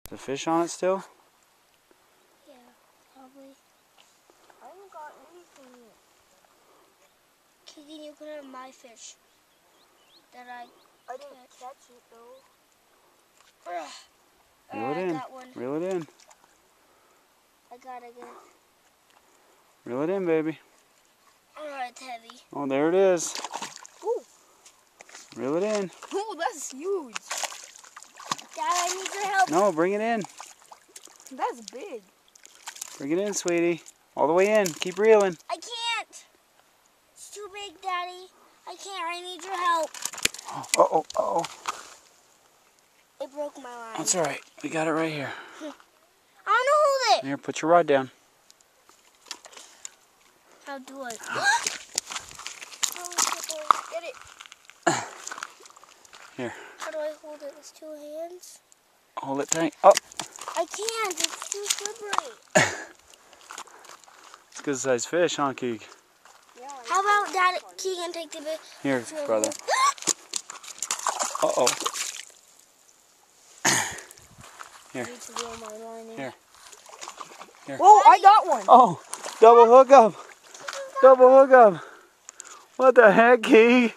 Is the fish on it still? Yeah, probably. I haven't got anything yet. Keegan, you could have my fish. That I didn't catch it though. Reel it I in. got one. Reel it in. I got it again. Reel it in, baby. Alright, it's heavy. Oh, there it is. Ooh. Reel it in. Oh, that's huge. Dad, I need your help. No, bring it in. That's big. Bring it in, sweetie. All the way in. Keep reeling. I can't. It's too big, Daddy. I can't. I need your help. Uh-oh, uh-oh. It broke my line. That's all right. We got it right here. I don't know hold it. Here, put your rod down. How do I? Get it. Here. How do I hold it with 2 hands? Hold it tight. Oh, I can't. It's too slippery. it's a good sized fish, huh, Keeg? Yeah, How about Dad, Keegan, take the bit? Here, brother. Uh-oh. Here. I need to reel my line in. Here. Here. Whoa, I got one. Oh, double hook up. Double hook up. What the heck, Keeg?